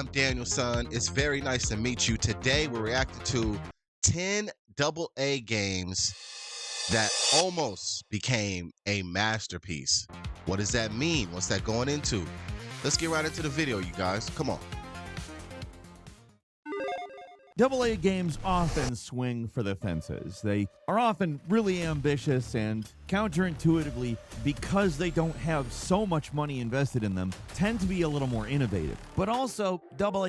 I'm Danielson. It's very nice to meet you. Today we're reacting to 10 AA games that almost became a masterpiece. What does that mean? What's that going into? Let's get right into the video, you guys. Come on. AA games often swing for the fences. They are often really ambitious and counterintuitively, because they don't have so much money invested in them, tend to be a little more innovative. But also, AA...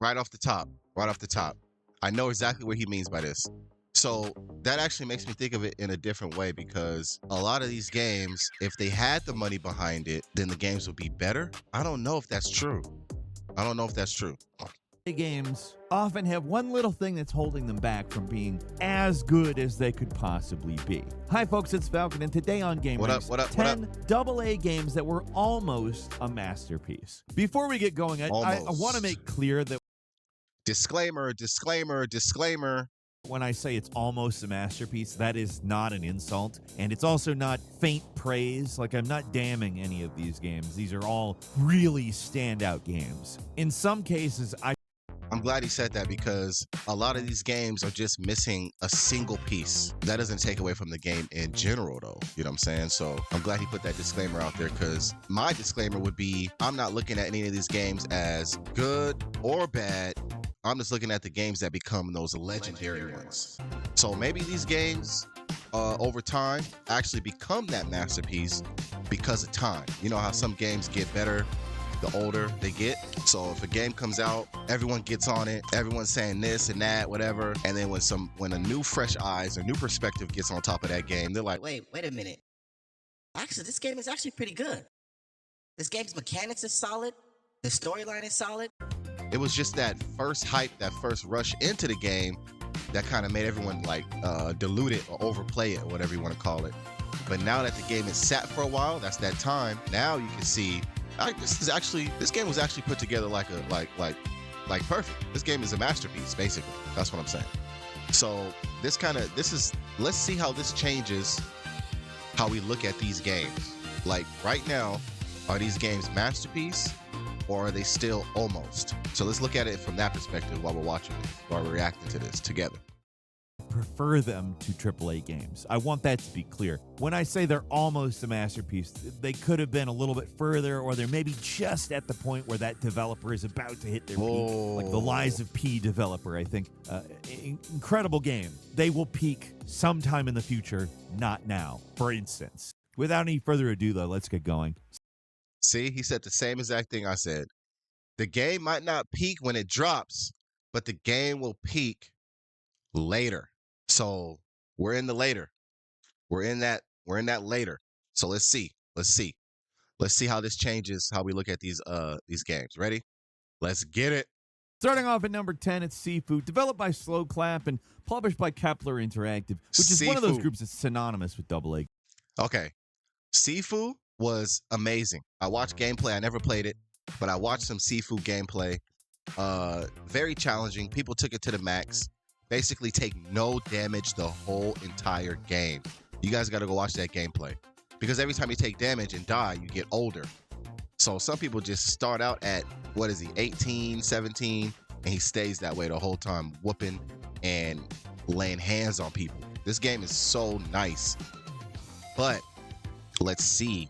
Right off the top, I know exactly what he means by this. So that actually makes me think of it in a different way, because a lot of these games, if they had the money behind it, then the games would be better. I don't know if that's true. games often have one little thing that's holding them back from being as good as they could possibly be. Hi folks, it's Falcon, and today on Game Ranks, 10 AA games that were almost a masterpiece. Before we get going, I want to make clear that disclaimer. When I say it's almost a masterpiece, that is not an insult, and it's also not faint praise. Like, I'm not damning any of these games. These are all really standout games. In some cases, I'm glad he said that, because a lot of these games are just missing a single piece. That doesn't take away from the game in general, though. You know what I'm saying? So I'm glad he put that disclaimer out there, because my disclaimer would be, I'm not looking at any of these games as good or bad. I'm just looking at the games that become those legendary ones. So maybe these games over time actually become that masterpiece because of time. You know how some games get better the older they get. So if a game comes out, everyone gets on it, everyone's saying this and that, whatever, and then when a new fresh eyes or new perspective gets on top of that game, they're like, wait a minute. Actually, this game is actually pretty good. This game's mechanics is solid. The storyline is solid. It was just that first hype, that first rush into the game that kind of made everyone like dilute it or overplay it, or whatever you want to call it. But now that the game is sat for a while, that's that time. Now you can see this game was actually put together like perfect. This game is a masterpiece, basically. That's what I'm saying. So let's see how this changes how we look at these games. Like right now, are these games masterpiece, or are they still almost? So let's look at it from that perspective while we're watching this, while we're reacting to this together. prefer them to AAA games. I want that to be clear. When I say they're almost a masterpiece, they could have been a little bit further, or they're maybe just at the point where that developer is about to hit their peak. Like the Lies of P developer, I think. Incredible game. They will peak sometime in the future, not now, for instance. Without any further ado, though, let's get going. See, he said the same exact thing I said. The game might not peak when it drops, but the game will peak later. So we're in the later. We're in that later. So let's see how this changes how we look at these games. Ready? Let's get it. Starting off at number 10, it's Sifu, developed by Slow Clap and published by Kepler Interactive, which is one of those groups that's synonymous with AA. Okay. Sifu was amazing. I watched gameplay. I never played it, but I watched some Sifu gameplay. Very challenging. People took it to the max. Basically take no damage the whole entire game. You guys got to go watch that gameplay, because every time you take damage and die, you get older. So some people just start out at, what is he, 18, 17, and he stays that way the whole time, whooping and laying hands on people. This game is so nice. But let's see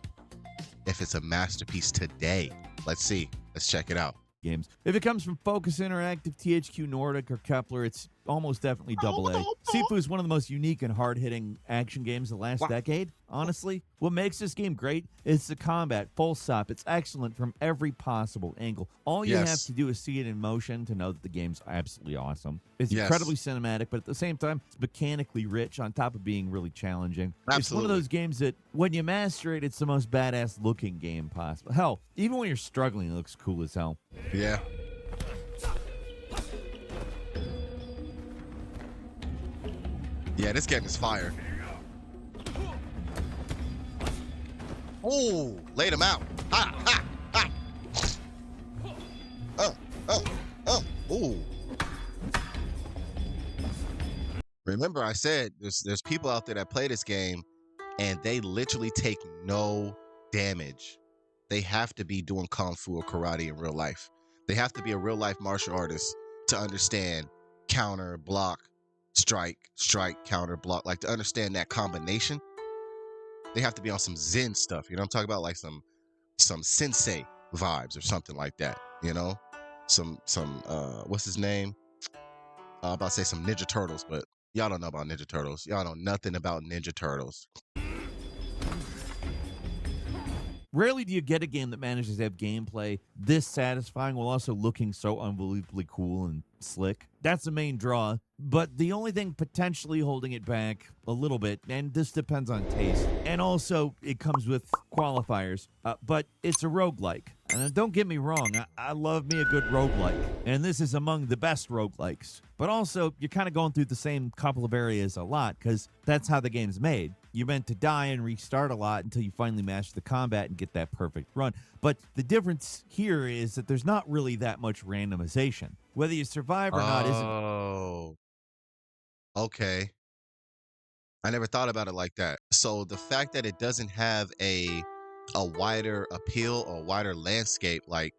if it's a masterpiece today. Let's see. Let's check it out. Games. If it comes from Focus Interactive, THQ Nordic, or Kepler, it's almost definitely AA. Sifu is one of the most unique and hard-hitting action games of the last decade, honestly. What makes this game great is the combat, full stop. It's excellent from every possible angle. All you have to do is see it in motion to know that the game's absolutely awesome. It's incredibly cinematic, but at the same time, it's mechanically rich on top of being really challenging. Absolutely. It's one of those games that, when you master it, it's the most badass-looking game possible. Hell, even when you're struggling, it looks cool as hell. Yeah. Yeah, this game is fire. Oh, laid him out. Ha, ha, ha. Ooh. Remember, I said there's people out there that play this game and they literally take no damage. They have to be doing kung fu or karate in real life. They have to be a real life martial artist to understand counter, block, strike, counter, block. Like to understand that combination, they have to be on some Zen stuff. You know what I'm talking about? Like some sensei vibes or something like that. You know, some what's his name? I'm about to say some Ninja Turtles, but y'all don't know about Ninja Turtles. Y'all know nothing about Ninja Turtles. Rarely do you get a game that manages to have gameplay this satisfying while also looking so unbelievably cool and slick. That's the main draw. But the only thing potentially holding it back a little bit, and this depends on taste, and also it comes with qualifiers, but it's a roguelike. And don't get me wrong, I love me a good roguelike, and this is among the best roguelikes. But also, you're kind of going through the same couple of areas a lot, because that's how the game's made. You're meant to die and restart a lot until you finally master the combat and get that perfect run. But the difference here is that there's not really that much randomization. Whether you survive or not isn't. Oh, okay. I never thought about it like that. So the fact that it doesn't have a wider appeal or wider landscape, like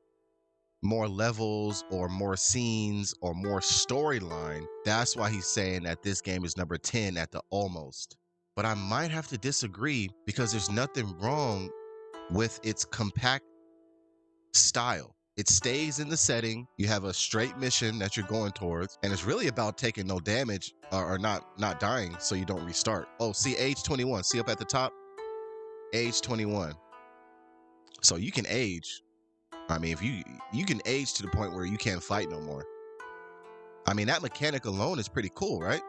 more levels or more scenes or more storyline, that's why he's saying that this game is number 10 at the almost. But I might have to disagree because there's nothing wrong with its compact style. It stays in the setting. You have a straight mission that you're going towards, and it's really about taking no damage or not dying so you don't restart. Oh, see age 21. See up at the top? Age 21. So you can age. I mean, if you can age to the point where you can't fight no more. I mean, that mechanic alone is pretty cool, right?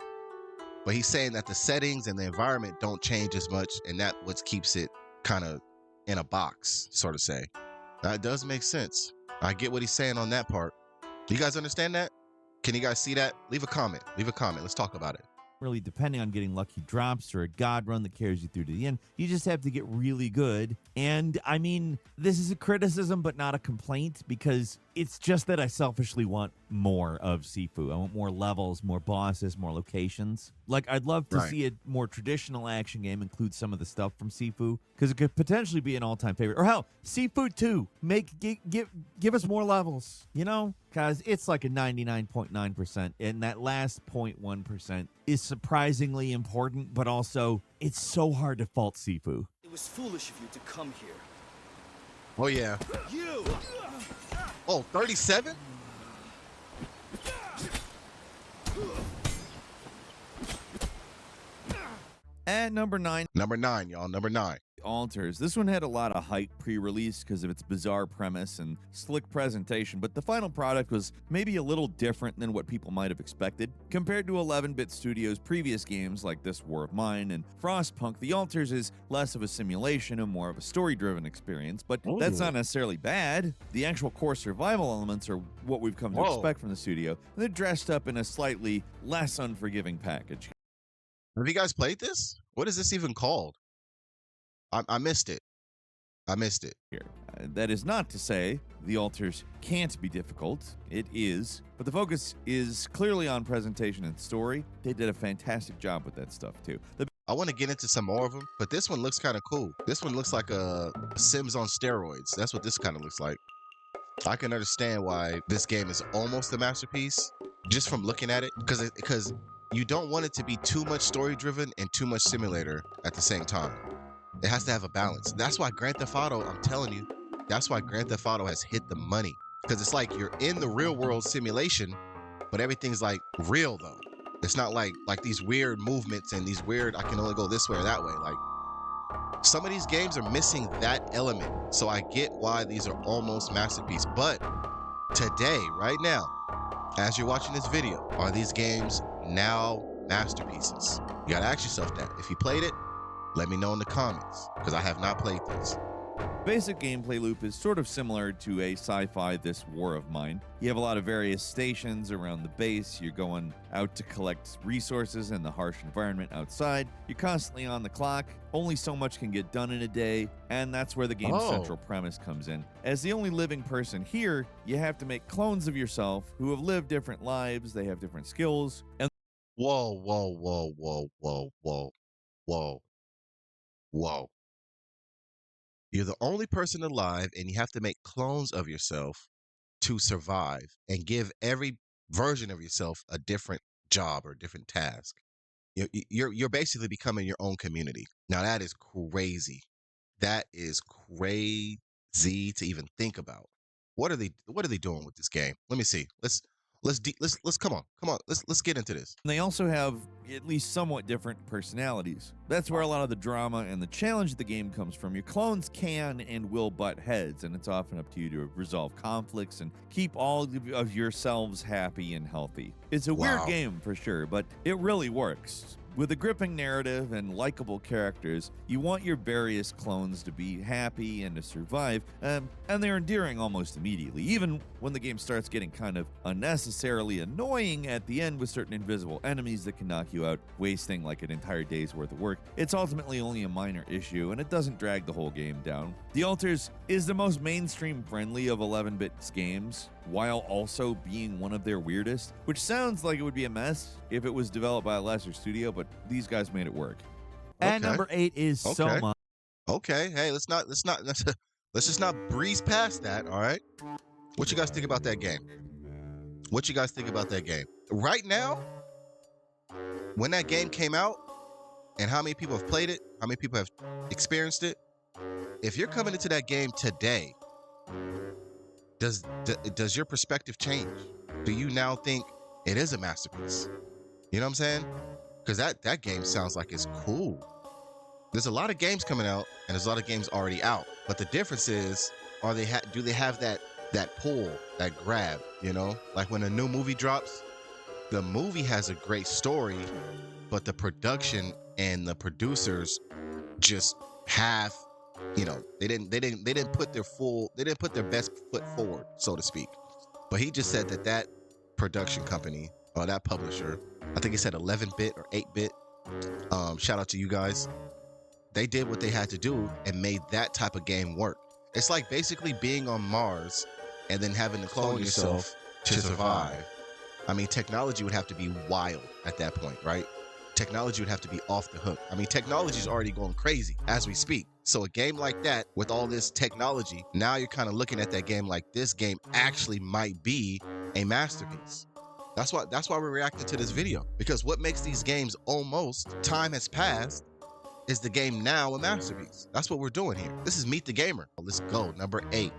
But he's saying that the settings and the environment don't change as much, and that what keeps it kind of in a box, sort of say. That does make sense. I get what he's saying on that part. Do you guys understand that? Can you guys see that? Leave a comment. Let's talk about it. Really depending on getting lucky drops or a god run that carries you through to the end. You just have to get really good. And I mean, this is a criticism, but not a complaint, because it's just that I selfishly want more of Sifu. I want more levels, more bosses, more locations. Like, I'd love to see a more traditional action game include some of the stuff from Sifu, because it could potentially be an all-time favorite. Or hell, Sifu 2, give us more levels, you know? Because it's like a 99.9%, and that last 0.1% is surprisingly important, but also, it's so hard to fault Sifu. It was foolish of you to come here. Oh, yeah. You! Oh, 37? At number 9. Number 9, y'all. Number 9. Alters. This one had a lot of hype pre-release because of its bizarre premise and slick presentation, but the final product was maybe a little different than what people might have expected. Compared to 11-bit Studios' previous games like This War of Mine and Frostpunk, The Alters is less of a simulation and more of a story-driven experience, but that's not necessarily bad. The actual core survival elements are what we've come to expect from the studio, and they're dressed up in a slightly less unforgiving package. Have you guys played this? What is this even called? I missed it. Here. That is not to say The Alters can't be difficult. It is. But the focus is clearly on presentation and story. They did a fantastic job with that stuff, too. I want to get into some more of them, but this one looks kind of cool. This one looks like a Sims on steroids. That's what this kind of looks like. I can understand why this game is almost a masterpiece just from looking at it, because you don't want it to be too much story-driven and too much simulator at the same time. It has to have a balance. That's why Grand Theft Auto, I'm telling you, that's why Grand Theft Auto has hit the money. Because it's like you're in the real world simulation, but everything's like real though. It's not like these weird movements and these weird, I can only go this way or that way. Like, some of these games are missing that element. So I get why these are almost masterpieces. But today, right now, as you're watching this video, are these games now masterpieces? You gotta ask yourself that. If you played it, let me know in the comments, because I have not played this. Basic gameplay loop is sort of similar to a sci-fi This War of Mine. You have a lot of various stations around the base. You're going out to collect resources in the harsh environment outside. You're constantly on the clock. Only so much can get done in a day, and that's where the game's central premise comes in. As the only living person here, you have to make clones of yourself who have lived different lives. They have different skills. And Whoa, whoa, whoa, whoa, whoa, whoa, whoa. Whoa. You're the only person alive and you have to make clones of yourself to survive and give every version of yourself a different job or different task. You're basically becoming your own community. Now that is crazy. That is crazy to even think about. What are they doing with this game? Let me see. Let's come on. Let's get into this. And they also have at least somewhat different personalities. That's where a lot of the drama and the challenge of the game comes from. Your clones can and will butt heads, and it's often up to you to resolve conflicts and keep all of yourselves happy and healthy. It's a weird Wow. game for sure, but it really works. With a gripping narrative and likable characters, you want your various clones to be happy and to survive, and they're endearing almost immediately, even when the game starts getting kind of unnecessarily annoying at the end with certain invisible enemies that can knock you out, wasting like an entire day's worth of work. It's ultimately only a minor issue, and it doesn't drag the whole game down. The Alters is the most mainstream friendly of 11-bit games, while also being one of their weirdest, which sounds like it would be a mess if it was developed by a lesser studio, but these guys made it work. At Okay. number 8 is Okay. Soma. Okay, hey, let's just not breeze past that, all right? What you guys think about that game? What you guys think about that game? Right now, when that game came out, and how many people have played it, how many people have experienced it, if you're coming into that game today, does your perspective change? Do you now think it is a masterpiece? You know what I'm saying? Because that game sounds like it's cool. There's a lot of games coming out, and there's a lot of games already out. But the difference is, do they have that pull, that grab? You know, like when a new movie drops, the movie has a great story, but the production and the producers just have, you know, they didn't put their best foot forward, so to speak. But he just said that production company or that publisher, I think he said 11-bit or 8-bit. Shout out to you guys. They did what they had to do and made that type of game work. It's like basically being on Mars and then having to clone yourself to survive. I mean, technology would have to be wild at that point, right? Technology would have to be off the hook. I mean, technology is already going crazy as we speak. So a game like that with all this technology, now you're kind of looking at that game like this game actually might be a masterpiece. That's why we're reacting to this video, because what makes these games almost time has passed is the game now a masterpiece. That's what we're doing here. This is Meet the Gamer. Let's go. Number 8.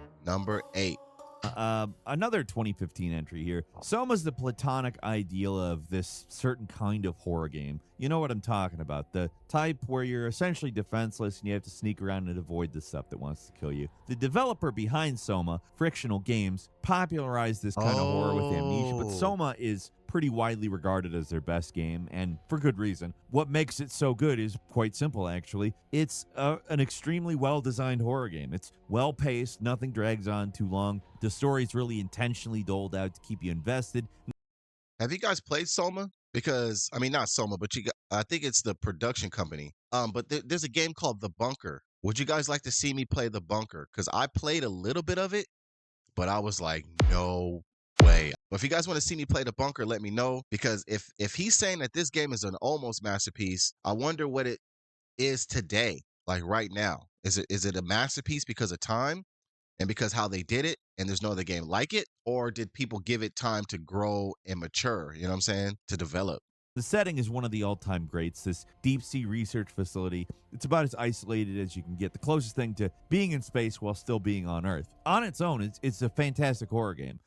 Another 2015 entry here. Soma's the platonic ideal of this certain kind of horror game. You know what I'm talking about. The type where you're essentially defenseless and you have to sneak around and avoid the stuff that wants to kill you. The developer behind Soma, Frictional Games, popularized this kind of horror with Amnesia, but Soma is pretty widely regarded as their best game, and for good reason. What makes it so good is quite simple, actually. It's an extremely well-designed horror game. It's well-paced, nothing drags on too long. The story's really intentionally doled out to keep you invested. Have you guys played Soma? Because, I mean, not Soma, but I think it's the production company. But there's a game called The Bunker. Would you guys like to see me play The Bunker? Because I played a little bit of it, but I was like, no way. But if you guys want to see me play The Bunker, let me know. Because if he's saying that this game is an almost masterpiece, I wonder what it is today, like right now. Is it a masterpiece because of time and because how they did it and there's no other game like it? Or did people give it time to grow and mature, you know what I'm saying, to develop? The setting is one of the all-time greats, this deep-sea research facility. It's about as isolated as you can get, the closest thing to being in space while still being on Earth. On its own, it's a fantastic horror game.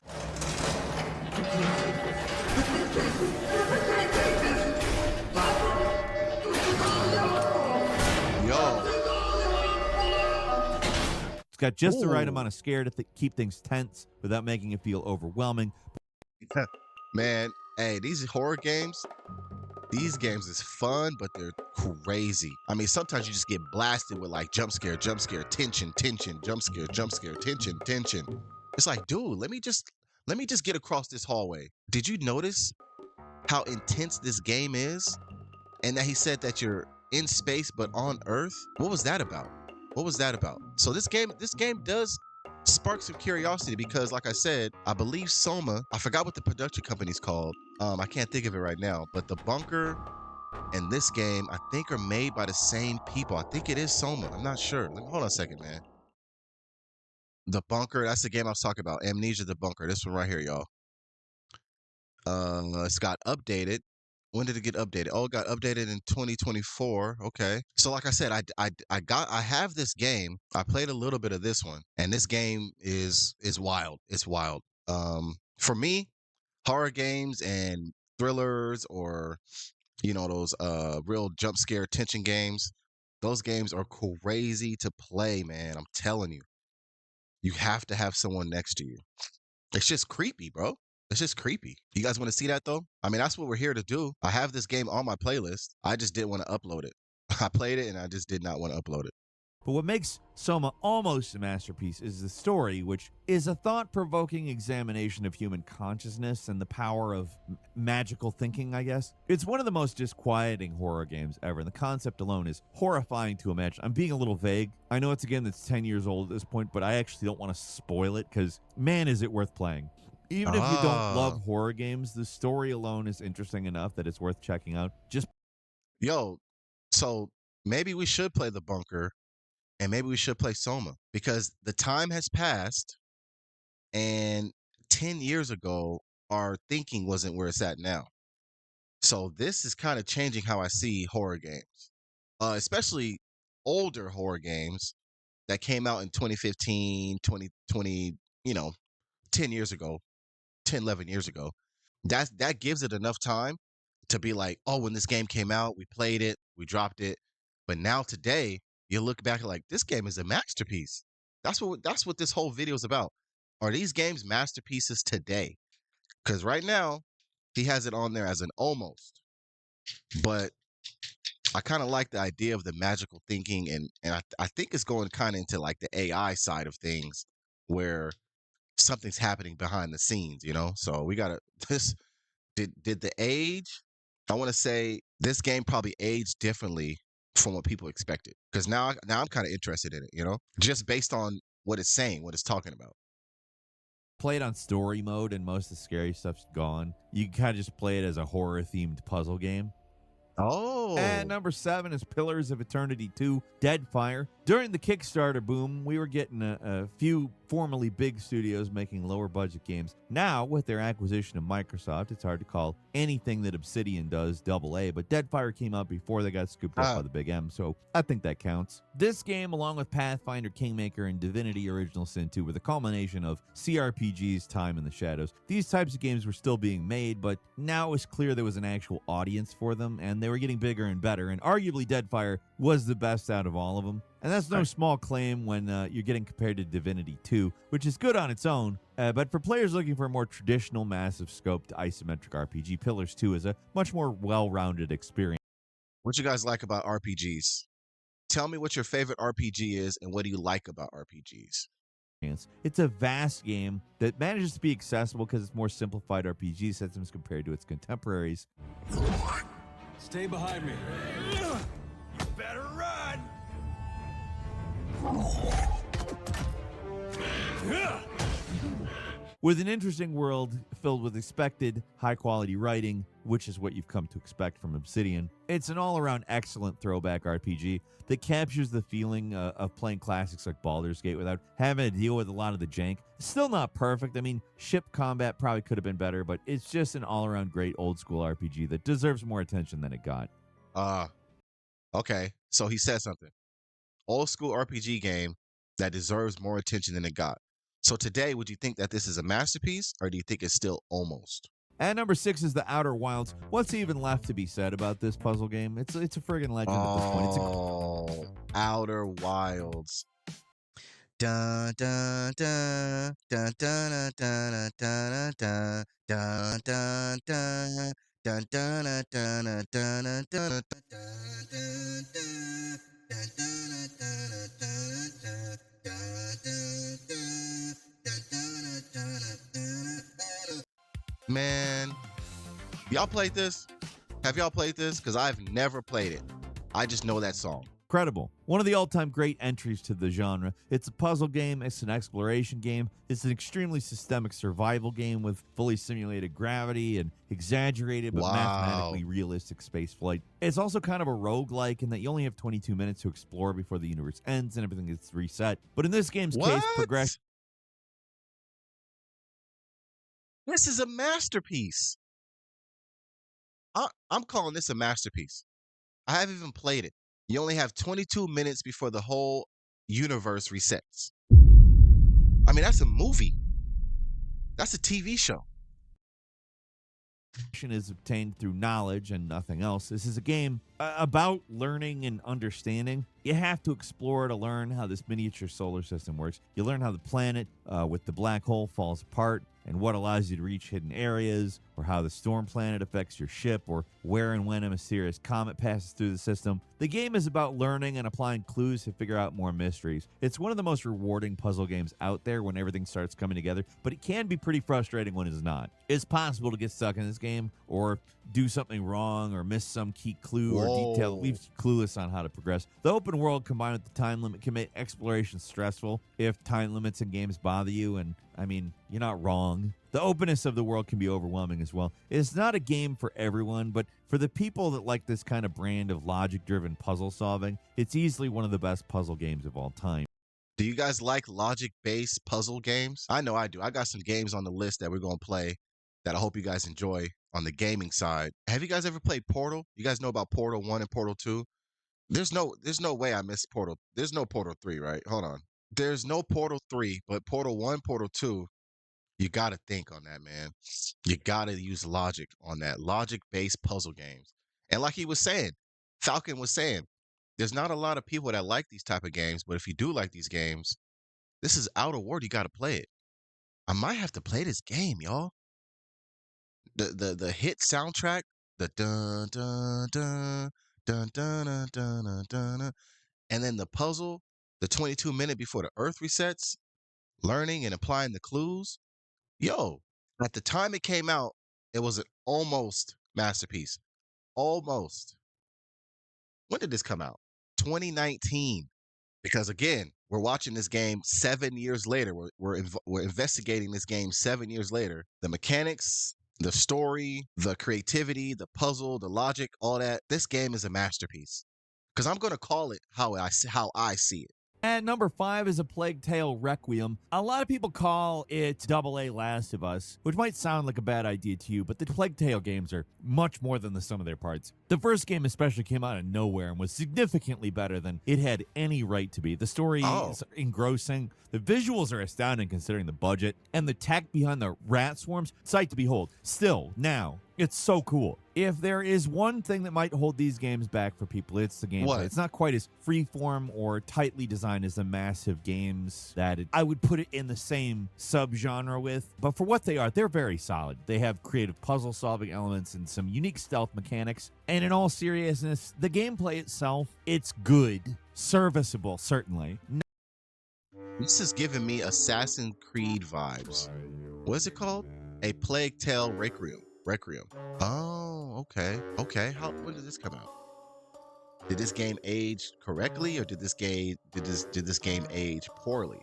Yo. It's got just the right Ooh. amount of scare to keep things tense without making it feel overwhelming. Man, hey, these horror games, these games is fun, but they're crazy. I mean, sometimes you just get blasted with like jump scare, tension, jump scare, tension. It's like, dude, let me just get across this hallway. Did you notice how intense this game is? And that he said that you're in space but on Earth? What was that about? So this game does spark some curiosity because, like I said, I believe Soma, I forgot what the production company's called. I can't think of it right now, but The Bunker and this game, I think, are made by the same people. I think it is Soma. I'm not sure. Hold on a second, man. The Bunker. That's the game I was talking about. Amnesia: The Bunker. This one right here, y'all. It's got updated. When did it get updated? Oh, it got updated in 2024. Okay. So like I said, I have this game. I played a little bit of this one, and this game is wild. It's wild. For me, horror games and thrillers, or those real jump scare tension games, those games are crazy to play, man. I'm telling you. You have to have someone next to you. It's just creepy, bro. It's just creepy. You guys want to see that though? I mean, that's what we're here to do. I have this game on my playlist. I just didn't want to upload it. I played it and I just did not want to upload it. But what makes Soma almost a masterpiece is the story, which is a thought-provoking examination of human consciousness and the power of magical thinking, I guess. It's one of the most disquieting horror games ever, and the concept alone is horrifying to imagine. I'm being a little vague. I know it's a game that's 10 years old at this point, but I actually don't want to spoil it because, man, is it worth playing. Even if you don't love horror games, the story alone is interesting enough that it's worth checking out. So maybe we should play The Bunker. And maybe we should play Soma, because the time has passed, and 10 years ago, our thinking wasn't where it's at now. So this is kind of changing how I see horror games, especially older horror games that came out in 2015, 2020, 10 years ago, 10, 11 years ago. That gives it enough time to be like, oh, when this game came out, we played it, we dropped it. But now today, you look back like, this game is a masterpiece. That's what this whole video is about. Are these games masterpieces today? Because right now, he has it on there as an almost. But I kind of like the idea of the magical thinking, and I think it's going kind of into like the AI side of things, where something's happening behind the scenes, So we gotta this did the age. I want to say this game probably aged differently from what people expected, because now I'm kind of interested in it, just based on what it's saying, what it's talking about. Play it on story mode and most of the scary stuff's gone. You can kind of just play it as a horror-themed puzzle game. Oh. And number 7 is Pillars of Eternity 2, Deadfire. During the Kickstarter boom, we were getting a few formerly big studios making lower budget games. Now, with their acquisition of Microsoft, it's hard to call anything that Obsidian does AA, but Deadfire came out before they got scooped up by the big M, so I think that counts. This game, along with Pathfinder, Kingmaker, and Divinity Original Sin 2, were the culmination of CRPG's time in the shadows. These types of games were still being made, but now it was clear there was an actual audience for them, and they were getting bigger and better, and arguably Deadfire was the best out of all of them. And that's no small claim when you're getting compared to Divinity 2, which is good on its own. But for players looking for a more traditional, massive scoped isometric RPG, Pillars 2 is a much more well-rounded experience. What you guys like about RPGs? Tell me what your favorite RPG is, and what do you like about RPGs? It's a vast game that manages to be accessible because it's more simplified RPG systems compared to its contemporaries. Stay behind me. You better run! With an interesting world filled with expected high-quality writing, which is what you've come to expect from Obsidian, it's an all-around excellent throwback RPG that captures the feeling of playing classics like Baldur's Gate without having to deal with a lot of the jank. It's still not perfect. I mean, ship combat probably could have been better, but it's just an all-around great old-school RPG that deserves more attention than it got. Okay, so he said something. Old-school RPG game that deserves more attention than it got. So today, would you think that this is a masterpiece, or do you think it's still almost? And number 6 is The Outer Wilds. What's even left to be said about this puzzle game? It's a friggin' legend at this point. Oh, Outer Wilds. Dun dun dun dun dun dun dun dun dun dun dun dun dun dun dun dun Man, y'all played this? Have y'all played this? Because I've never played it. I just know that song. Incredible. One of the all-time great entries to the genre. It's a puzzle game. It's an exploration game. It's an extremely systemic survival game with fully simulated gravity and exaggerated but mathematically realistic space flight. It's also kind of a roguelike in that you only have 22 minutes to explore before the universe ends and everything gets reset. But in this game's case, progression This is a masterpiece. I'm calling this a masterpiece. I haven't even played it. You only have 22 minutes before the whole universe resets. I mean, that's a movie. That's a TV show. Is obtained through knowledge and nothing else. This is a game about learning and understanding. You have to explore to learn how this miniature solar system works. You learn how the planet with the black hole falls apart and what allows you to reach hidden areas, or how the storm planet affects your ship, or where and when a mysterious comet passes through the system. The game is about learning and applying clues to figure out more mysteries. It's one of the most rewarding puzzle games out there when everything starts coming together, but it can be pretty frustrating when it's not. It's possible to get stuck in this game or do something wrong or miss some key clue or detail that leaves you clueless on how to progress. The open world combined with the time limit can make exploration stressful if time limits in games bother you, and I mean, you're not wrong. The openness of the world can be overwhelming as well. It's not a game for everyone, but for the people that like this kind of brand of logic-driven puzzle solving, it's easily one of the best puzzle games of all time. Do you guys like logic-based puzzle games? I know I do. I got some games on the list that we're going to play that I hope you guys enjoy on the gaming side. Have you guys ever played Portal? You guys know about Portal 1 and Portal 2? There's no way I missed Portal. There's no Portal 3, right? Hold on. There's no Portal 3, but Portal 1, Portal 2, you got to think on that, man. You got to use logic on that. Logic-based puzzle games. And like he was saying, Falcon was saying, there's not a lot of people that like these type of games, but if you do like these games, this is Outer World. You got to play it. I might have to play this game, y'all. The hit soundtrack, the dun dun dun dun dun dun dun dun dun, and then the puzzle, the 22 minute before the Earth resets, learning and applying the clues. Yo, at the time it came out, it was an almost masterpiece. Almost. When did this come out? 2019. Because again, we're watching this game 7 years later. We're investigating this game 7 years later. The mechanics, the story, the creativity, the puzzle, the logic, all that. This game is a masterpiece. Because I'm going to call it how I see it. At number 5 is A Plague Tale Requiem. A lot of people call it AA Last of Us, which might sound like a bad idea to you, but the Plague Tale games are much more than the sum of their parts. The first game especially came out of nowhere and was significantly better than it had any right to be. The story is engrossing. The visuals are astounding considering the budget, and the tech behind the rat swarms, sight to behold. Still, now, it's so cool. If there is one thing that might hold these games back for people, it's the gameplay. What? It's not quite as freeform or tightly designed as the massive games that I would put it in the same subgenre with. But for what they are, they're very solid. They have creative puzzle-solving elements and some unique stealth mechanics. And in all seriousness, the gameplay itself, it's good. Serviceable, certainly. This is giving me Assassin's Creed vibes. What is it called? A Plague Tale Requiem. Oh, okay. When did this come out? Did this game age correctly, or did this game age poorly?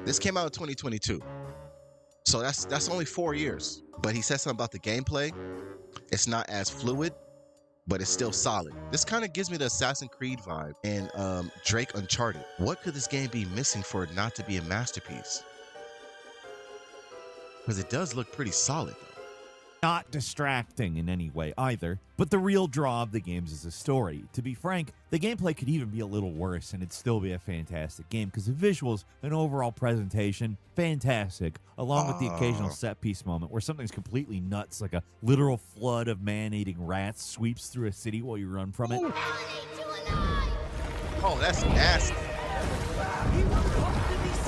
This came out in 2022. So that's only 4 years. But he said something about the gameplay. It's not as fluid, but it's still solid. This kind of gives me the Assassin's Creed vibe and Drake Uncharted. What could this game be missing for it not to be a masterpiece? Because it does look pretty solid, though. Not distracting in any way either, but the real draw of the games is the story. To be frank, the gameplay could even be a little worse and it'd still be a fantastic game because the visuals and overall presentation, fantastic, along with the occasional set piece moment where something's completely nuts, like a literal flood of man-eating rats sweeps through a city while you run from it. Oh, that's nasty.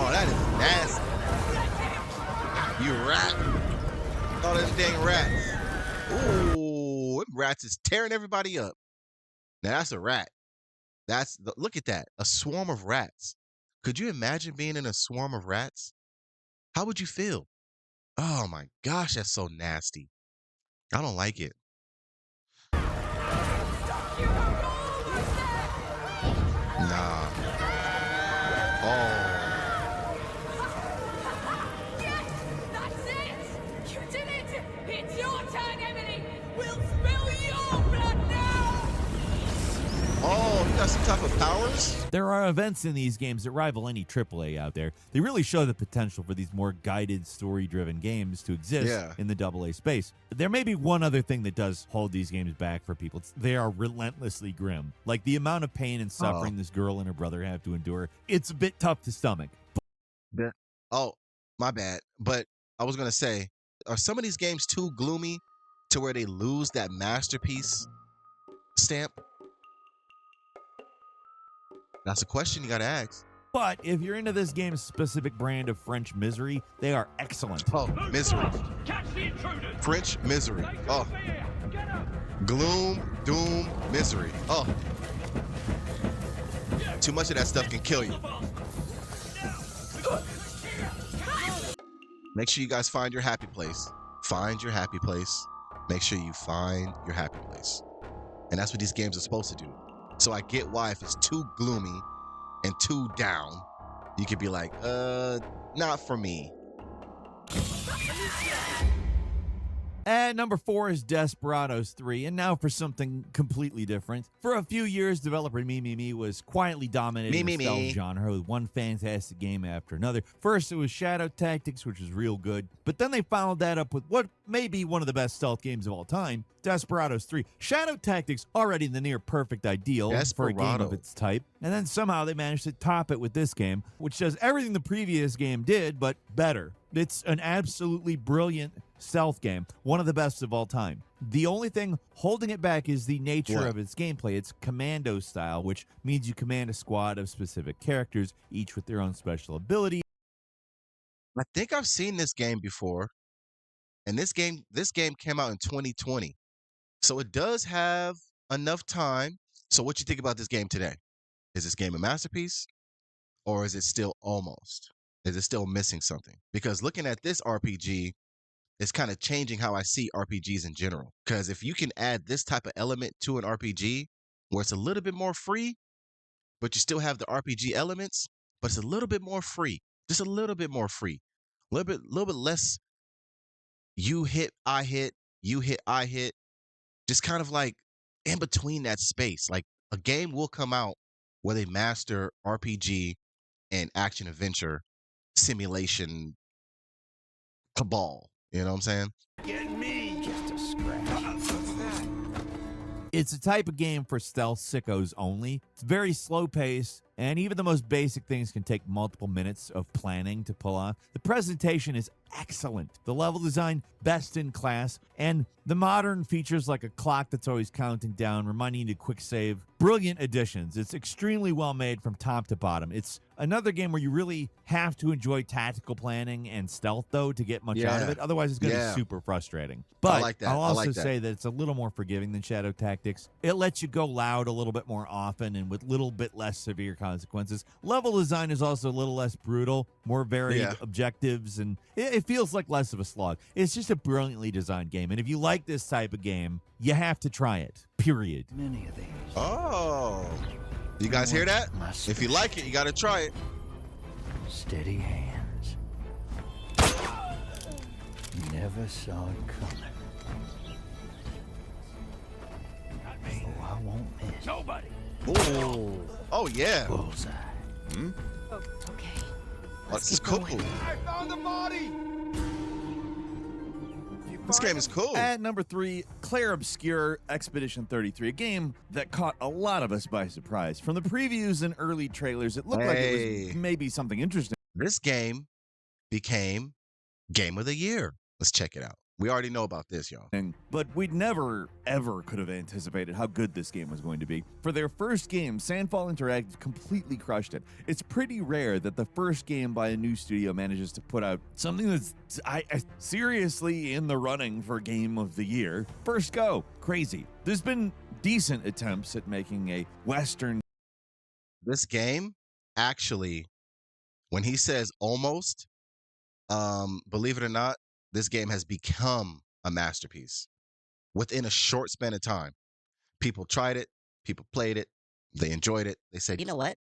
Oh, that is nasty. You rat. All them dang rats. Ooh, them rats is tearing everybody up. Now that's a rat. Look at that. A swarm of rats. Could you imagine being in a swarm of rats? How would you feel? Oh my gosh, that's so nasty. I don't like it. Nah. Oh. Oh got some type of powers? There are events in these games that rival any AAA out there. They really show the potential for these more guided, story-driven games to exist in the AA space. There may be one other thing that does hold these games back for people. They are relentlessly grim. Like the amount of pain and suffering this girl and her brother have to endure, it's a bit tough to stomach. Oh, my bad. But I was going to say, are some of these games too gloomy to where they lose that masterpiece stamp? That's a question you got to ask. But if you're into this game's specific brand of French misery, they are excellent. Oh, misery. French misery. Oh. Gloom, doom, misery. Oh. Too much of that stuff can kill you. Make sure you guys find your happy place. Find your happy place. Make sure you find your happy place. And that's what these games are supposed to do. So I get why if it's too gloomy and too down, you could be like, not for me. At number 4 is Desperados 3, and now for something completely different. For a few years, developer Me was quietly dominating the stealth genre with one fantastic game after another. First, it was Shadow Tactics, which was real good, but then they followed that up with what may be one of the best stealth games of all time, Desperados 3. Shadow Tactics already the near perfect ideal for a game of its type, and then somehow they managed to top it with this game, which does everything the previous game did, but better. It's an absolutely brilliant stealth game, one of the best of all time. The only thing holding it back is the nature of its gameplay. It's commando style, which means you command a squad of specific characters, each with their own special ability. I think I've seen this game before, and this game came out in 2020, so it does have enough time. So what you think about this game today? Is this game a masterpiece, or is it still almost? Is it still missing something? Because looking at this RPG, it's kind of changing how I see RPGs in general. Because if you can add this type of element to an RPG where it's a little bit more free, but you still have the RPG elements, but it's a little bit more free, just a little bit more free, a little bit less you hit, I hit, you hit, I hit, just kind of like in between that space. Like a game will come out where they master RPG and action adventure simulation cabal. You know what I'm saying? Get me! Just a scratch. It's a type of game for stealth sickos only. It's very slow paced, and even the most basic things can take multiple minutes of planning to pull off. The presentation is excellent. The level design, best in class, and the modern features like a clock that's always counting down, reminding you to quick save. Brilliant additions. It's extremely well made from top to bottom. It's another game where you really have to enjoy tactical planning and stealth, though, to get much out of it. Otherwise, it's going to be super frustrating. But I like that. I'll also say that it's a little more forgiving than Shadow Tactics. It lets you go loud a little bit more often and with a little bit less severe consequences. Level design is also a little less brutal, more varied objectives, and it feels like less of a slog. It's just a brilliantly designed game, and if you like this type of game, you have to try it, period. Many of these. Oh. You guys hear that? If you like it, you got to try it. Steady hands. Never saw it coming. Oh, I won't miss. Nobody! Ooh. Oh, yeah. Bullseye. Oh, okay. Oh, this is cool. I found the body! This game is cool. At number 3, Claire Obscure Expedition 33, a game that caught a lot of us by surprise. From the previews and early trailers, it looked like it was maybe something interesting. This game became Game of the Year. Let's check it out. We already know about this, y'all. But we'd never, ever could have anticipated how good this game was going to be. For their first game, Sandfall Interactive completely crushed it. It's pretty rare that the first game by a new studio manages to put out something that's seriously in the running for Game of the Year. First go. Crazy. There's been decent attempts at making a Western. This game, actually, when he says almost, believe it or not, this game has become a masterpiece within a short span of time. People tried it, people played it, they enjoyed it. They said, You know what?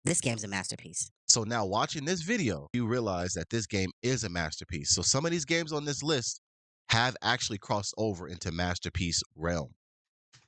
This game's a masterpiece. so now watching this video, you realize that this game is a masterpiece. So some of these games on this list have actually crossed over into masterpiece realm.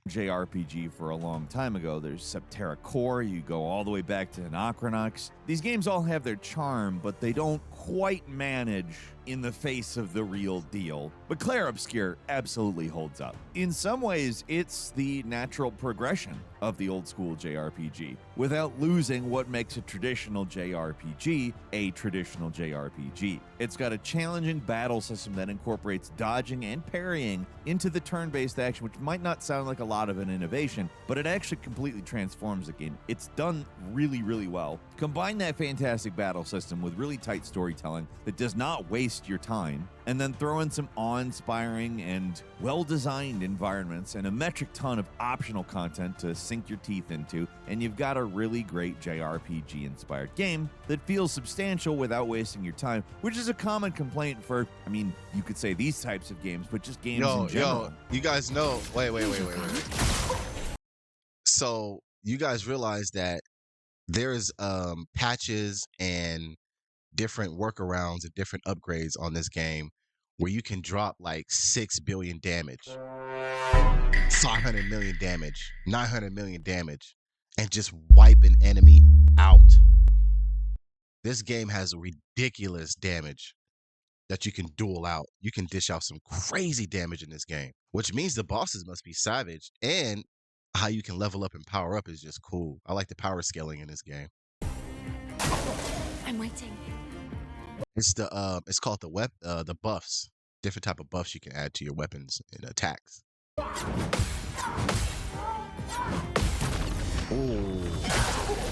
JRPG for a long time ago. There's Septerra Core, you go all the way back to Anachronox. These games all have their charm, but they don't quite manage in the face of the real deal. But Clair Obscur absolutely holds up. In some ways, it's the natural progression of the old school JRPG, without losing what makes a traditional JRPG a traditional JRPG. It's got a challenging battle system that incorporates dodging and parrying into the turn-based action, which might not sound like a lot of an innovation, but it actually completely transforms the game. It's done really, really well. Combine that fantastic battle system with really tight storytelling that does not waste your time, and then throw in some awe-inspiring and well-designed environments and a metric ton of optional content to sink your teeth into, and you've got a really great JRPG-inspired game that feels substantial without wasting your time, which is a common complaint for, I mean, you could say these types of games, but just games in general. You guys know, wait. So you guys realize that there's patches and different workarounds and different upgrades on this game where you can drop like 6 billion damage, 500 million damage, 900 million damage, and just wipe an enemy out. This game has ridiculous damage that you can duel out. You can dish out some crazy damage in this game, which means the bosses must be savage, and how you can level up and power up is just cool. I like the power scaling in this game. I'm waiting. It's called the buffs. Different type of buffs you can add to your weapons and attacks.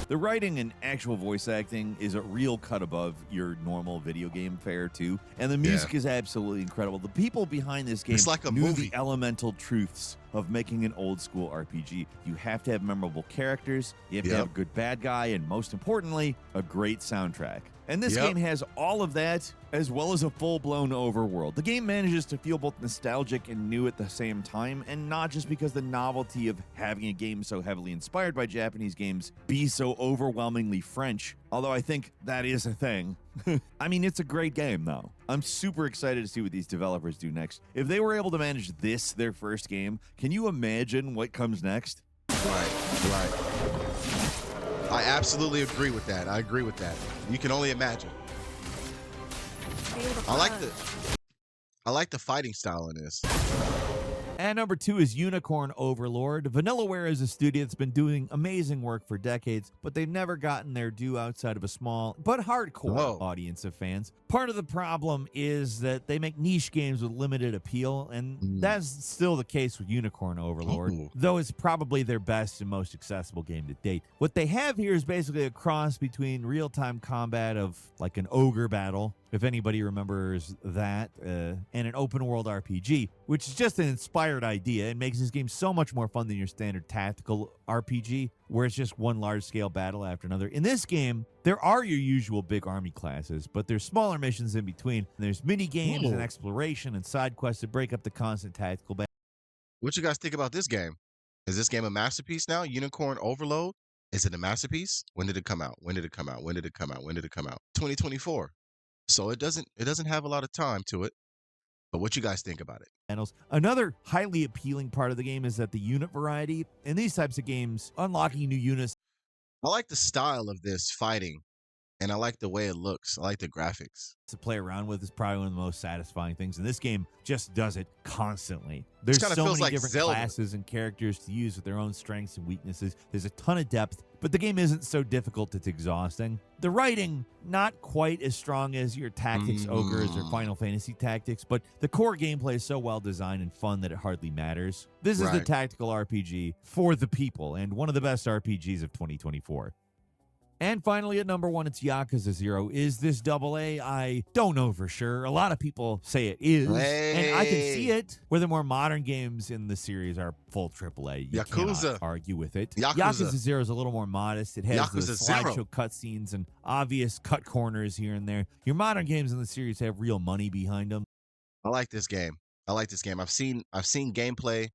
The writing and actual voice acting is a real cut above your normal video game fare too, and the music is absolutely incredible. The people behind this game It's like a knew movie. the elemental truths of making an old school RPG. You have to have memorable characters, you have to have a good bad guy, and most importantly, a great soundtrack. And this game has all of that, as well as a full-blown overworld. The game manages to feel both nostalgic and new at the same time, and not just because the novelty of having a game so heavily inspired by Japanese games be so overwhelmingly French, although I think that is a thing. I mean, it's a great game, though. I'm super excited to see what these developers do next. If they were able to manage this, their first game, can you imagine what comes next? Right. I absolutely agree with that. I agree with that. You can only imagine. I like the fighting style in this. And number 2 is Unicorn Overlord. Vanillaware is a studio that's been doing amazing work for decades, but they've never gotten their due outside of a small but hardcore audience of fans. Part of the problem is that they make niche games with limited appeal, and that's still the case with Unicorn Overlord, though it's probably their best and most accessible game to date. What they have here is basically a cross between real-time combat of like an ogre battle, if anybody remembers that, and an open-world RPG, which is just an inspired idea and makes this game so much more fun than your standard tactical RPG, where it's just one large-scale battle after another. In this game, there are your usual big army classes, but there's smaller missions in between, and there's mini-games and exploration and side quests to break up the constant tactical battle. What you guys think about this game? Is this game a masterpiece now? Unicorn Overload? Is it a masterpiece? When did it come out? 2024. So it doesn't have a lot of time to it. But what you guys think about it? Another highly appealing part of the game is that the unit variety. In these types of games, unlocking new units. I like the style of this fighting, and I like the way it looks. I like the graphics. To play around with is probably one of the most satisfying things, and this game just does it constantly. There's so many like different Zelda. classes and characters to use with their own strengths and weaknesses. There's a ton of depth, but the game isn't so difficult it's exhausting. The writing, not quite as strong as your Tactics Ogres or Final Fantasy Tactics, but the core gameplay is so well designed and fun that it hardly matters. This is the tactical RPG for the people, and one of the best RPGs of 2024. And finally, at number 1, it's Yakuza 0. Is this AA? I don't know for sure. A lot of people say it is, and I can see it. Where the more modern games in the series are full AAA, you cannot argue with it. Yakuza 0 is a little more modest. It has the slideshow cutscenes and obvious cut corners here and there. Your modern games in the series have real money behind them. I like this game. I've seen gameplay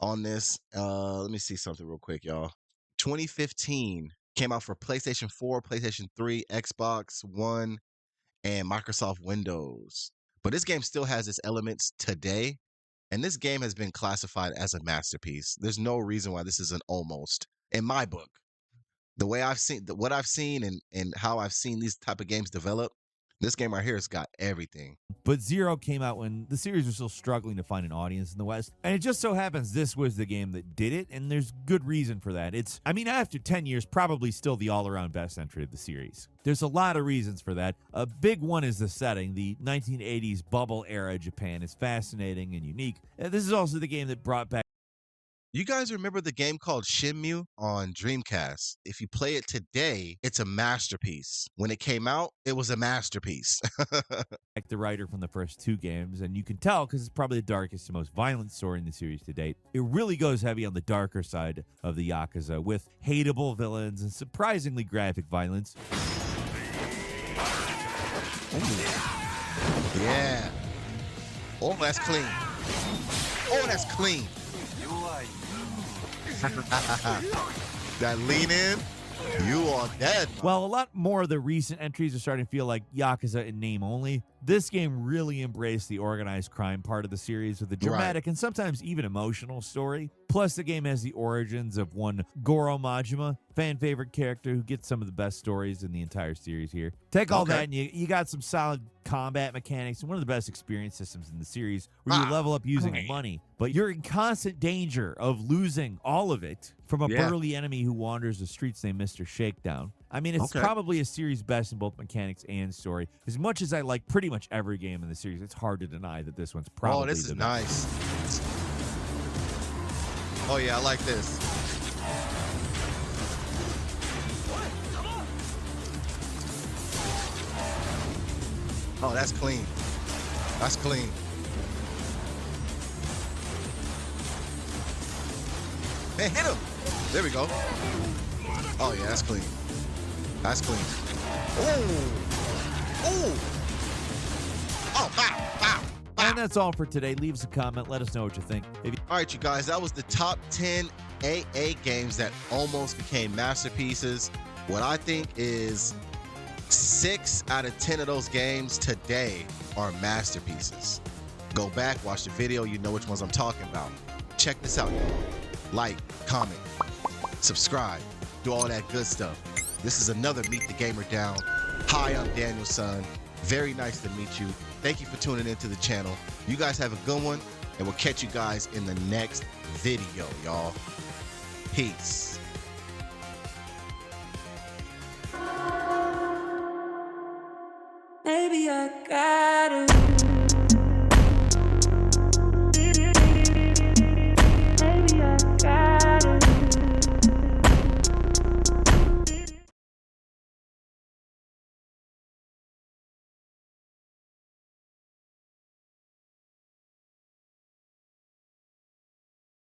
on this. Let me see something real quick, y'all. 2015. Came out for PlayStation 4, PlayStation 3, Xbox One, and Microsoft Windows. But this game still has its elements today. And this game has been classified as a masterpiece. There's no reason why this is an almost in my book. The way I've seen what I've seen and how I've seen these type of games develop, this game right here has got everything. But Zero came out when the series was still struggling to find an audience in the West. And it just so happens this was the game that did it, and there's good reason for that. After 10 years, probably still the all-around best entry of the series. There's a lot of reasons for that. A big one is the setting. The 1980s bubble era Japan is fascinating and unique. This is also the game that brought back. You guys remember the game called Shenmue on Dreamcast? If you play it today, it's a masterpiece. When it came out, it was a masterpiece. The writer from the first two games, and you can tell because it's probably the darkest and most violent story in the series to date. It really goes heavy on the darker side of the Yakuza with hateable villains and surprisingly graphic violence. Yeah. Oh, that's clean. Oh, that's clean. That lean in, you are dead. While a lot more of the recent entries are starting to feel like Yakuza in name only, this game really embraced the organized crime part of the series with a dramatic and sometimes even emotional story. Plus, the game has the origins of one Goro Majima, fan favorite character who gets some of the best stories in the entire series here. Take all that and you got some solid combat mechanics and one of the best experience systems in the series where you level up using money, but you're in constant danger of losing all of it from a burly enemy who wanders the streets named Mr. Shakedown. It's probably a series best in both mechanics and story. As much as I like pretty much every game in the series, it's hard to deny that this one's probably this is the nice. Oh yeah, I like this. Oh, that's clean. That's clean. Man, hit him. There we go. Oh yeah, that's clean. That's clean. Oh. Oh. Oh, bow, bow. And that's all for today. Leave us a comment. Let us know what you think. All right, you guys, that was the top 10 AA games that almost became masterpieces. What I think is 6 out of 10 of those games today are masterpieces. Go back, watch the video. You know which ones I'm talking about. Check this out. Like, comment, subscribe, do all that good stuff. This is another Meet the Gamer Down. Hi, I'm Danielson. Very nice to meet you. Thank you for tuning into the channel. You guys have a good one, and we'll catch you guys in the next video, y'all. Peace. Maybe I got